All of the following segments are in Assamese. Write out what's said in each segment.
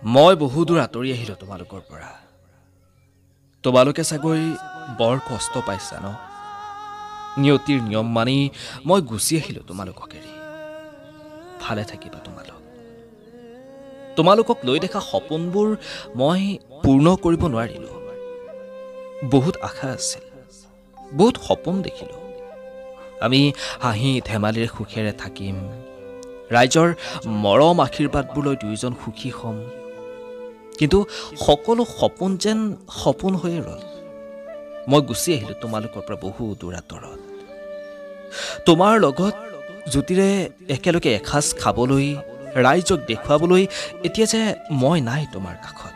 মই বহু দূৰ আঁতৰি আহিলো তোমালোকৰ পৰা। তোমালোকে চাগৈ বৰ কষ্ট পাইছা ন? নিয়তিৰ নিয়ম মানি মই গুচি আহিলো তোমালোকক এৰি। ভালে থাকিবা তোমালোকক লৈ দেখা সপোনবোৰ মই পূৰ্ণ কৰিব নোৱাৰিলো। বহুত আশা আছিল, বহুত সপোন দেখিলো। আমি হাঁহি ধেমালিৰে সুখেৰে থাকিম, ৰাইজৰ মৰম আশীৰ্বাদবোৰ লৈ দুয়োজন সুখী হ'ম। কিন্তু সকলো সপোন যেন সপোন হৈয়ে ৰ'ল। মই গুচি আহিলো তোমালোকৰ পৰা বহু দূৰ আঁতৰত। তোমাৰ লগত জ্যোতিৰে একেলগে এসাঁজ খাবলৈ, ৰাইজক দেখুৱাবলৈ এতিয়া যে মই নাই তোমাৰ কাষত।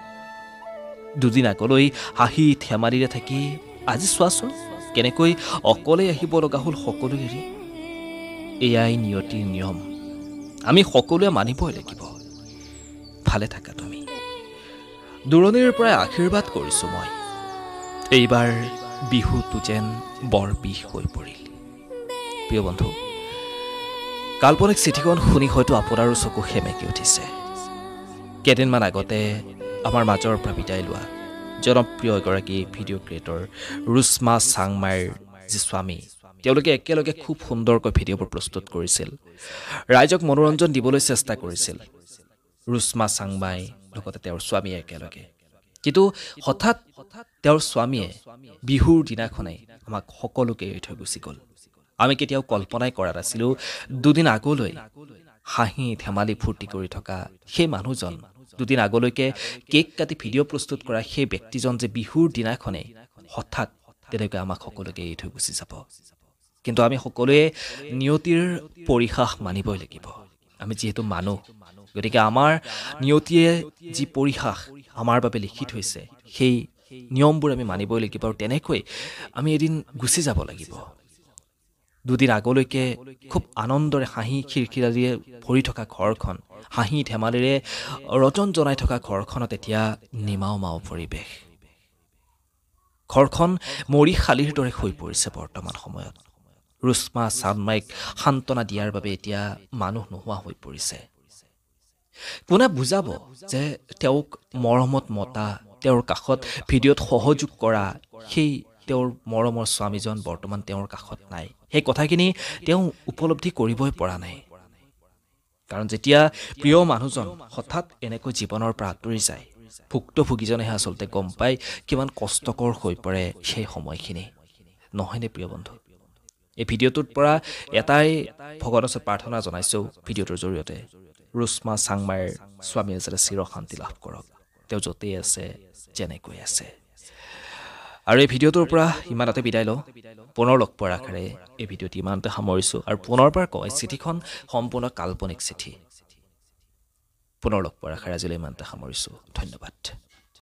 দুদিন আগলৈ হাঁহি ধেমালিৰে থাকি আজি চোৱাচোন কেনেকৈ অকলে আহিব লগা হ'ল সকলো এৰি। এয়াই নিয়তিৰ নিয়ম, আমি সকলোৱে মানিবই লাগিব। ভালে থাকা তুমি। দূৰণিৰ পৰাই আশীৰ্বাদ কৰিছো মই। এইবাৰ বিহুটো যেন বৰ বিষ হৈ পৰিল। প্ৰিয় বন্ধু, কাল্পনিক চিঠিখন শুনি হয়তো আপোনাৰো চকু সেমেকি উঠিছে। কেইদিনমান আগতে আমাৰ মাজৰ পৰা বিদায় লোৱা জনপ্ৰিয় এগৰাকী ভিডিঅ' ক্ৰিয়েটৰ ৰুছমা চাংমাইৰ যি স্বামী, তেওঁলোকে একেলগে খুব সুন্দৰকৈ ভিডিঅ'বোৰ প্ৰস্তুত কৰিছিল, ৰাইজক মনোৰঞ্জন দিবলৈ চেষ্টা কৰিছিল। ৰুছমা চাংমাই লগতে তেওঁৰ স্বামীয়ে একেলগে। কিন্তু হঠাৎ তেওঁৰ স্বামীয়ে বিহুৰ দিনাখনেই আমাক সকলোকে এৰি থৈ গুচি গ'ল। আমি কেতিয়াও কল্পনাই কৰা নাছিলোঁ দুদিন আগলৈ হাঁহি ধেমালি ফূৰ্তি কৰি থকা সেই মানুহজন, দুদিন আগলৈকে কেক কাটি ভিডিঅ' প্ৰস্তুত কৰা সেই ব্যক্তিজন যে বিহুৰ দিনাখনেই হঠাৎ তেনেকৈ আমাক সকলোকে এৰি থৈ গুচি যাব। কিন্তু আমি সকলোৱে নিয়তিৰ পৰিহাস মানিবই লাগিব। আমি যিহেতু মানুহ, গতিকে আমাৰ নিয়তিয়ে যি পৰিহাস আমাৰ বাবে লিখি থৈছে সেই নিয়মবোৰ আমি মানিবই লাগিব। আৰু তেনেকৈ আমি এদিন গুচি যাব লাগিব। দুদিন আগলৈকে খুব আনন্দৰে হাঁহি খিৰখিৰালিৰে ভৰি থকা ঘৰখন, হাঁহি ধেমালিৰে ৰজন জনাই থকা ঘৰখনত এতিয়া নিমাও মাও পৰিৱেশ। ঘৰখন মৰি শালিৰ দৰে হৈ পৰিছে বৰ্তমান সময়ত। ৰুছমা চাংমাইক সান্তনা দিয়াৰ বাবে এতিয়া মানুহ নোহোৱা হৈ পৰিছে। কোনে বুজাব যে তেওঁক মৰমত মতা, তেওঁৰ কাষত ভিডিঅ'ত সহযোগ কৰা সেই তেওঁৰ মৰমৰ স্বামীজন বৰ্তমান তেওঁৰ কাষত নাই। সেই কথাখিনি তেওঁ উপলব্ধি কৰিবই পৰা নাই। কাৰণ যেতিয়া প্ৰিয় মানুহজন হঠাৎ এনেকৈ জীৱনৰ পৰা আঁতৰি যায়, ভুক্তভোগীজনেহে আচলতে গম পায় কিমান কষ্টকৰ হৈ পৰে সেই সময়খিনি, নহয়নে প্ৰিয় বন্ধু? এই ভিডিঅ'টোৰ পৰা এটাই ভগৱানৰ ওচৰত প্ৰাৰ্থনা জনাইছোঁ ভিডিঅ'টোৰ জৰিয়তে, ৰুছমা চাংমাইৰ স্বামীয়ে যাতে চিৰশান্তি লাভ কৰক, তেওঁ য'তেই আছে যেনেকৈ আছে। আৰু এই ভিডিঅ'টোৰ পৰা ইমানতে বিদায় লওঁ। পুনৰ লগ পোৱাৰ আশাৰে এই ভিডিঅ'টি ইমানতে সামৰিছোঁ। আৰু পুনৰবাৰ কওঁ, এই চিঠিখন সম্পূৰ্ণ কাল্পনিক চিঠি। পুনৰ লগ পোৱাৰ আশাৰে আজিলৈ ইমানতে সামৰিছোঁ। ধন্যবাদ।